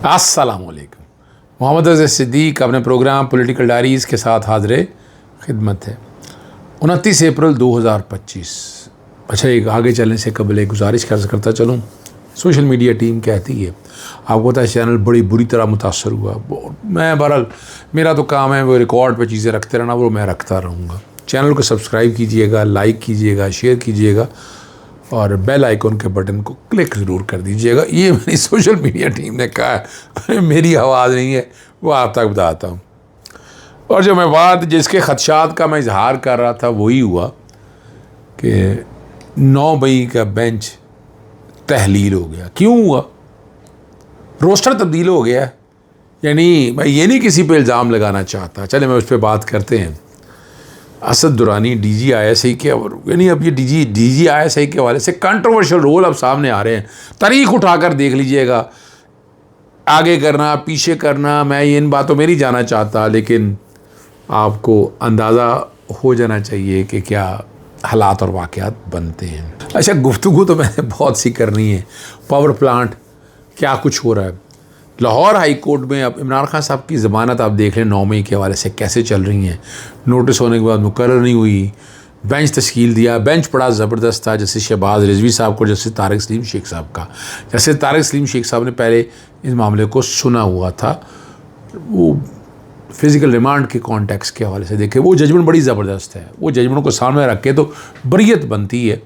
अस्सलामुअलैकुम। मोहम्मद अज़ीज़ सिद्दीक अपने programme political diaries के साथ हाज़िर खिदमत है। 29 अप्रैल 2025। अच्छा, एक आगे चलने से कबल एक गुजारिश करता चलूँ। सोशल मीडिया टीम कहती है, आपको पता है चैनल बड़ी बुरी तरह मुतासर हुआ। मैं बहरहाल मेरा तो काम है वो रिकॉर्ड पे चीज़ें रखते रहना, वो मैं रखता रहूँगा। चैनल को सब्सक्राइब कीजिएगा, लाइक कीजिएगा, शेयर कीजिएगा और बेल आइकन के बटन को क्लिक ज़रूर कर दीजिएगा। ये मेरी सोशल मीडिया टीम ने कहा है, मेरी आवाज़ नहीं है, वो आप तक बताता हूँ। और जो मैं बात जिसके खदशात का मैं इजहार कर रहा था वही हुआ कि 9 मई का बेंच तहलील हो गया। क्यों हुआ? रोस्टर तब्दील हो गया। यानी मैं ये नहीं किसी पे इल्ज़ाम लगाना चाहता, चले मैं उस पर बात करते हैं। असद दुरानी DGISI के, यानी अब ये DGISI के हवाले से कंट्रोवर्शियल रोल अब सामने आ रहे हैं। तारीख उठाकर देख लीजिएगा, आगे करना पीछे करना, मैं ये इन बातों में नहीं जाना चाहता, लेकिन आपको अंदाज़ा हो जाना चाहिए कि क्या हालात और वाक़यात बनते हैं। अच्छा, गुफ्तगू तो मैंने बहुत सी करनी है। पावर प्लांट क्या कुछ हो रहा है लाहौर हाई कोर्ट में। अब इमरान खान साहब की ज़मानत आप देख लें 9 मई के हवाले से कैसे चल रही हैं। नोटिस होने के बाद मुकर्रर नहीं हुई, बेंच तश्कील दिया। बेंच बड़ा ज़बरदस्त था, जैसे शहबाज रिजवी साहब को, जैसे तारिक सलीम शेख साहब का। जैसे तारिक सलीम शेख साहब ने पहले इस मामले को सुना हुआ था, वो फिज़िकल रिमांड के कॉन्टेक्स्ट के हवाले से देखे, वो जजमेंट बड़ी ज़बरदस्त है। वो जजमेंट को सामने रख के तो बरियत बनती है।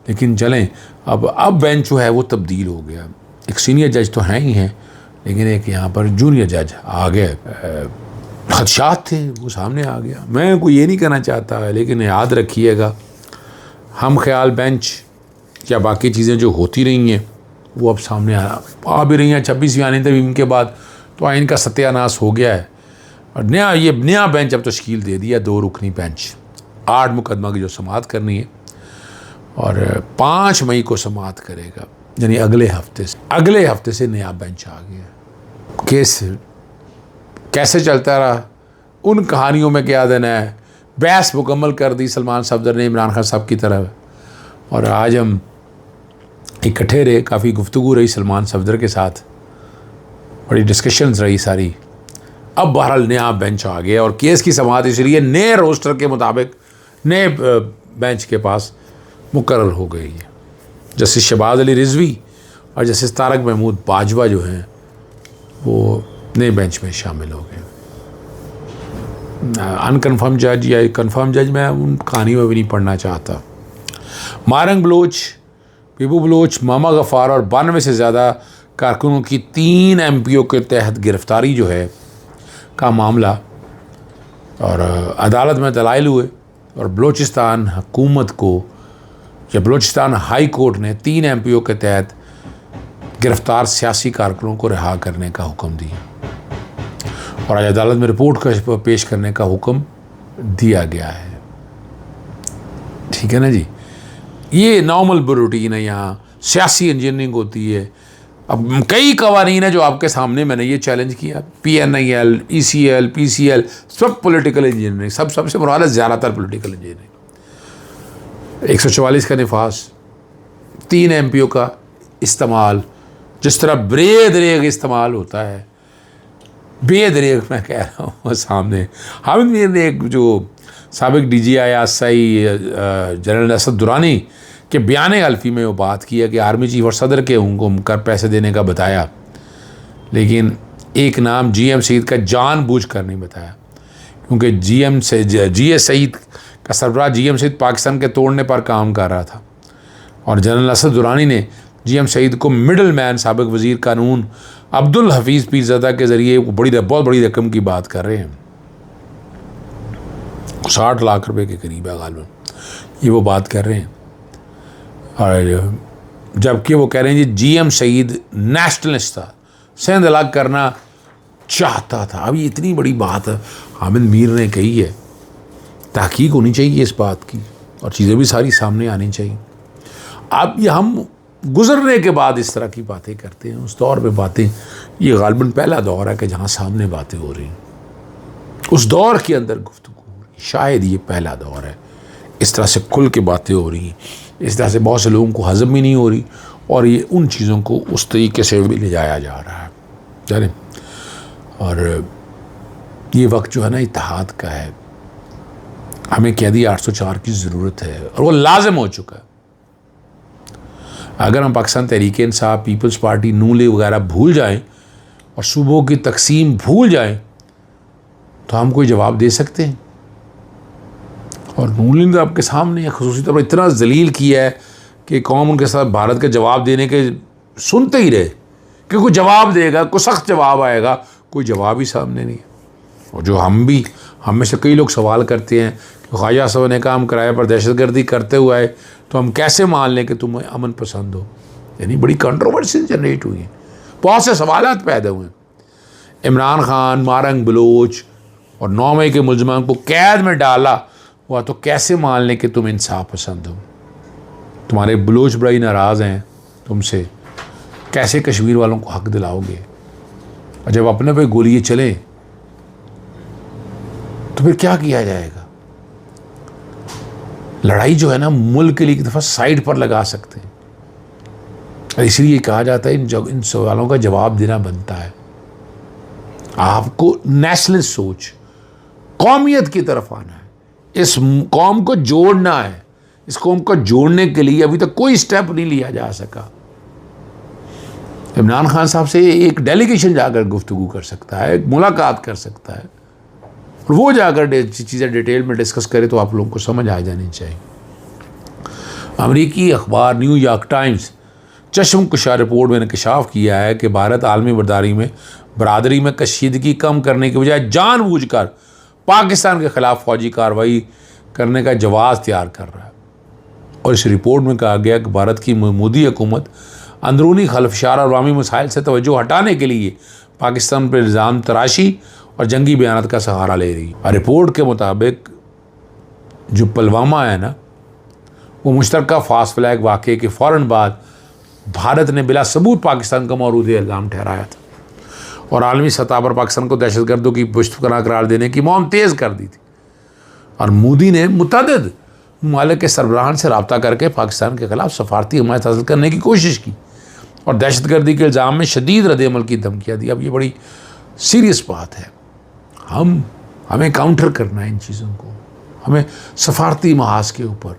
लेकिन चलें, अब बेंच जो है वो तब्दील हो गया। एक सीनियर जज तो हैं ही हैं, लेकिन एक यहाँ पर जूनियर जज आ गए। खदशात थे, वो सामने आ गया। मैं कोई ये नहीं कहना चाहता, लेकिन याद रखिएगा, हम ख्याल बेंच या बाकी चीज़ें जो होती रही हैं वो अब सामने आ भी रही हैं। 26वीं आईनी तरमीम के बाद तो आइन का सत्यानाश हो गया है और नया बेंच अब तश्कील दे दिया। 2 रुकनी बेंच, 8 मुकदमा की जो समाअत करनी है और 5 मई को समाअत करेगा, यानी अगले हफ्ते से नया बेंच आ गया। केस कैसे चलता रहा, उन कहानियों में क्या देना है। बहस मुकम्मल कर दी सलमान सफदर ने इमरान खान साहब की तरफ, और आज हम इकट्ठे रहे, काफ़ी गुफ्तगू रही सलमान सफदर के साथ, बड़ी डिस्कशंस रही सारी। अब बहरहाल नया बेंच आ गया और केस की समाअत इसलिए नए रोस्टर के मुताबिक नए बेंच के पास मुकर्रर हो गई है। जस्टिस शहबाज अली रिजवी और जस्टिस तारक महमूद बाजवा जो हैं वो नए बेंच में शामिल हो गए। अनकन्फर्म जज या कन्फर्म जज, मैं उन कहानियों में भी नहीं पढ़ना चाहता। मारंग बलोच, पीपू बलोच, मामा गफ़ार और 92 से ज़्यादा कारकुनों की 3 MPO के तहत गिरफ्तारी जो है का मामला, और अदालत में दलाइल हुए और बलूचिस्तान हुकूमत को या बलूचिस्तान हाई कोर्ट ने 3 MPO के तहत गिरफ्तार सियासी कारकुनों को रिहा करने का हुक्म दिया और आज अदालत में रिपोर्ट पेश करने का हुक्म दिया गया है। ठीक है ना जी, ये नॉर्मल रूटीन है, यहाँ सियासी इंजीनियरिंग होती है। अब कई कवानीन है जो आपके सामने मैंने ये चैलेंज किया, PNIL, ECL, PCL, सब पॉलिटिकल इंजीनियरिंग, सबसे मुराद है ज़्यादातर पॉलिटिकल इंजीनियरिंग। 144 का निफास, 3 MPO का इस्तेमाल, जिस तरह बेदरेग इस्तेमाल होता है, बेदरेग मैं कह रहा हूँ। सामने हामिद मीर ने एक जो साबिक DGISI जनरल असद दुरानी के बयान हल्फी में वो बात की है कि आर्मी चीफ और सदर के उनको कर पैसे देने का बताया, लेकिन एक नाम GM सईद का जानबूझ कर नहीं बताया, क्योंकि GS सईद का सरबराह GM सईद पाकिस्तान के तोड़ने पर काम कर रहा था और जनरल असद दुरानी ने GM सईद को मिडल मैन साबिक वज़ीर कानून अब्दुल हफीज़ पीरज़ादा के ज़रिए बहुत बड़ी रकम की बात कर रहे हैं, 60 लाख रुपए के करीब है गालिबन, ये वो बात कर रहे हैं। और जबकि वो कह रहे हैं जी GM सईद नेशनलिस्ट था, सिंध अलग करना चाहता था। अब ये इतनी बड़ी बात हामिद मीर ने कही है, तहकीक होनी चाहिए इस बात की और चीज़ें भी सारी सामने आनी चाहिए। अब ये हम गुजरने के बाद इस तरह की बातें करते हैं, उस दौर पे बातें, ये गालिबन पहला दौर है कि जहाँ सामने बातें हो रही हैं, उस दौर के अंदर गुफ्तगू हो रही, शायद ये पहला दौर है। इस तरह से खुल के बातें हो रही हैं, इस तरह से बहुत से लोगों को हज़म भी नहीं हो रही और ये उन चीज़ों को उस तरीके से भी ले जाया जा रहा है। जाने। और ये वक्त जो है ना इत्तेहाद का है, हमें कैदी 804 की ज़रूरत है और वो लाजिम हो चुका है। अगर हम पाकिस्तान तहरीक इंसाफ, पीपल्स पार्टी, नून लीग वगैरह भूल जाएं और सूबों की तकसीम भूल जाएं तो हम कोई जवाब दे सकते हैं? और नून लीग आपके सामने ख़ुसूसी तौर पर इतना जलील किया है कि कौम उनके साथ भारत के जवाब देने के सुनते ही रहे कि कोई जवाब देगा, कोई सख्त जवाब आएगा, कोई जवाब ही सामने नहीं है। और जो हम में से कई लोग सवाल करते हैं कि ख्वाजा साहब ने काम कराया पर दहशतगर्दी करते हुए आए तो हम कैसे मान लें कि तुम अमन पसंद हो? यानी बड़ी कंट्रोवर्सी जनरेट हुई है, बहुत से सवालात पैदा हुए। इमरान खान, मारंग बलोच और 9 मई के मुलजमान को कैद में डाला हुआ तो कैसे मान लें कि तुम इंसाफ पसंद हो? तुम्हारे बलोच बड़ी नाराज़ हैं तुमसे, कैसे कश्मीर वालों को हक दिलाओगे? और जब अपने पे गोलियाँ चलें तो फिर क्या किया जाएगा? लड़ाई जो है ना मुल्क के लिए एक दफ़ा साइड पर लगा सकते हैं। और इसलिए कहा जाता है इन सवालों का जवाब देना बनता है। आपको नेशनल सोच, कौमियत की तरफ आना है, इस कौम को जोड़ना है। इस कौम को जोड़ने के लिए अभी तक कोई स्टेप नहीं लिया जा सका। इमरान खान साहब से एक डेलीगेशन जाकर गुफ्तगू कर सकता है, एक मुलाकात कर सकता है और वो जाकर चीज़ें डिटेल में डिस्कस करे तो आप लोगों को समझ आ जानी चाहिए। अमरीकी अखबार न्यूयॉर्क टाइम्स चश्मकुशा रिपोर्ट में इंकशाफ किया है कि भारत आलमी बरादरी में कशीदगी कम करने के बजाय जानबूझकर पाकिस्तान के ख़िलाफ़ फ़ौजी कार्रवाई करने का जवाब तैयार कर रहा है। और इस रिपोर्ट में कहा गया कि भारत की मोदी हुकूमत अंदरूनी खलफशार और अवामी मसाइल से तवज्जो हटाने के लिए पाकिस्तान पर इल्ज़ाम तराशी और जंगी बयानात का सहारा ले रही है। और रिपोर्ट के मुताबिक जो पुलवामा है ना, वो मुश्तरका फास्ट फ्लैग वाक़े के फ़ौरन बाद भारत ने बिला सबूत पाकिस्तान का मौरूद इल्ज़ाम ठहराया था और आलमी सतह पर पाकिस्तान को दहशतगर्दों की पुश्तपनाह करार देने की मुहिम तेज़ कर दी थी। और मोदी ने मुतअद्दिद ममालिक के सरबराहान से रब्ता करके पाकिस्तान के ख़िलाफ़ सफारती हिमायत हासिल करने की कोशिश की और दहशतगर्दी के इल्ज़ाम में शदीद रद्द-ए-अमल की धमकियाँ दी। अब ये बड़ी सीरियस बात है। हमें काउंटर करना है इन चीज़ों को। हमें सफारती महाज के ऊपर,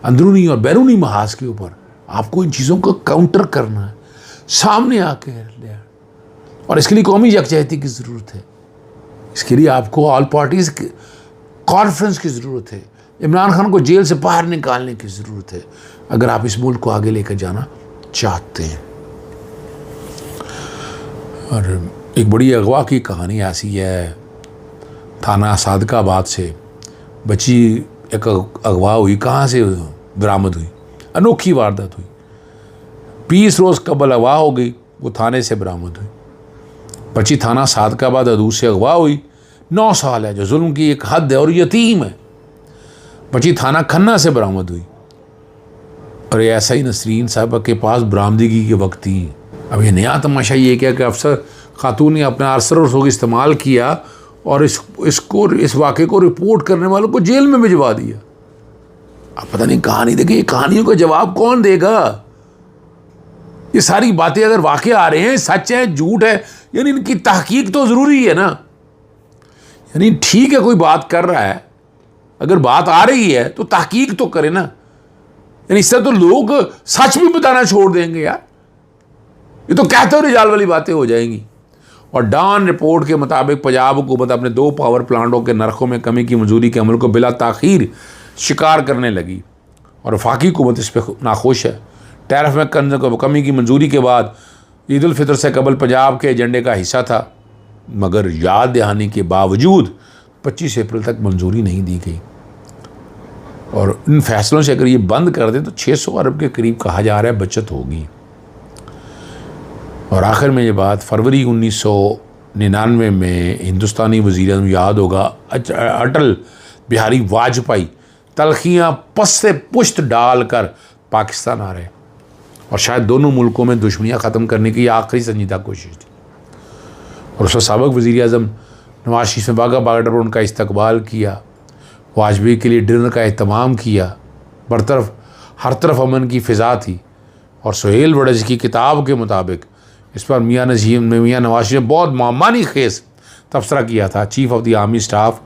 अंदरूनी और बैरूनी महाज के ऊपर आपको इन चीज़ों को काउंटर करना है, सामने आके ले। और इसके लिए कौमी यकजहती की ज़रूरत है। इसके लिए आपको ऑल पार्टीज़ कॉन्फ्रेंस की ज़रूरत है। इमरान खान को जेल से बाहर निकालने की ज़रूरत है अगर आप इस मुल्क को आगे लेकर जाना चाहते हैं। और एक बड़ी अगवा की कहानी ऐसी है, थाना सादकाबाद से बच्ची एक अगवा हुई। कहाँ से बरामद हुई? अनोखी वारदात हुई। 20 रोज़ कबल अगवा हो गई, वो थाने से बरामद हुई। बच्ची थाना सादकाबाद हदूद से अगवा हुई। 9 साल है, जो जुल्म की एक हद है और यतीम है। बच्ची थाना खन्ना से बरामद हुई और ऐसा ही नसरीन साहब के पास बरामदगी के वक्त ही। अब ये नया तमाशा ये क्या कि अफसर खातून ने अपना असर और रसूख इस्तेमाल किया और इस वाक़े को रिपोर्ट करने वालों को जेल में भिजवा दिया। अब पता नहीं कहानी देखिए, कहानियों का जवाब कौन देगा? ये सारी बातें अगर वाक़े आ रहे हैं, सच है झूठ है, यानी इनकी तहकीक तो ज़रूरी है ना। यानी ठीक है, कोई बात कर रहा है, अगर बात आ रही है तो तहकीक तो करे ना। यानी इससे तो लोग सच भी बताना छोड़ देंगे यार। ये तो कहते हो रिजाल वाली बातें हो जाएंगी। और डॉन रिपोर्ट के मुताबिक पंजाब हुकूमत अपने 2 पावर प्लांटों के नरखों में कमी की मंजूरी के अमल को बिला ताख़ीर शिकार करने लगी और वफाकी हुकूमत इस पर नाखुश है। टैरिफ में कमी की मंजूरी के बाद ईद उल फितर से कबल पंजाब के एजेंडे का हिस्सा था, मगर याद दहानी के बावजूद 25 अप्रैल तक मंजूरी नहीं दी गई। और इन फैसलों से अगर ये बंद कर दें तो 600 अरब के करीब कहा जा रहा है बचत होगी। और आखिर में ये बात, फरवरी 1999 में हिंदुस्तानी वज़ीर-ए-आज़म याद होगा अटल बिहारी वाजपेयी तलखियाँ पस से पुश्त डाल कर पाकिस्तान आ रहे और शायद दोनों मुल्कों में दुश्मनियाँ ख़त्म करने की आखिरी संजीदा कोशिश थी। और उस साबिक़ वज़ीर-ए-आज़म नवाज शरीफ ने बाघा बॉर्डर पर उनका इस्तकबाल किया, वाजपेयी के लिए डिनर का एहतमाम किया। हर तरफ अमन की फ़िज़ा थी। और सुहेल वड़ज की किताब के मुताबिक इस पर मियाँ नवाज शरीफ ने बहुत मानी खेस तबसरा किया था। Chief of the army staff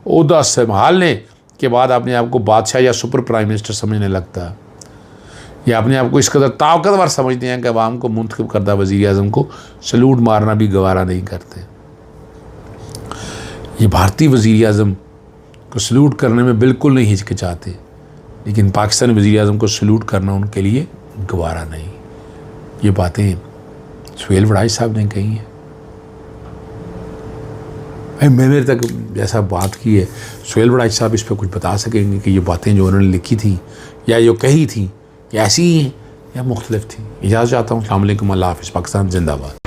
ओहदा संभालने के बाद अपने आप को बादशाह या सुपर प्राइम मिनिस्टर समझने लगता है, या अपने आप को इस कदर ताकतवर समझते हैं कि अवाम को मुंतखब करदा वज़ीर आज़म को सलूट मारना भी गवारा नहीं करते। ये भारतीय वज़ीर आज़म को सलूट करने में बिल्कुल नहीं हिचकिचाते, लेकिन पाकिस्तानी वज़ीर आज़म को सलूट करना उनके लिए गवारा नहीं। ये बातें सुहेल वड़ाई साहब ने कही हैं। मेरे तक जैसा बात की है, सुहेल वड़ाई साहब इस पर कुछ बता सकेंगे कि ये बातें जो उन्होंने लिखी थी या जो कही थी ऐसी ही हैं या मुख्तलिफ थी। इजाज़त चाहता हूँ। अस्सलाम वालेकुम, अल्लाह हाफ़िज़। पाकिस्तान जिंदाबाद।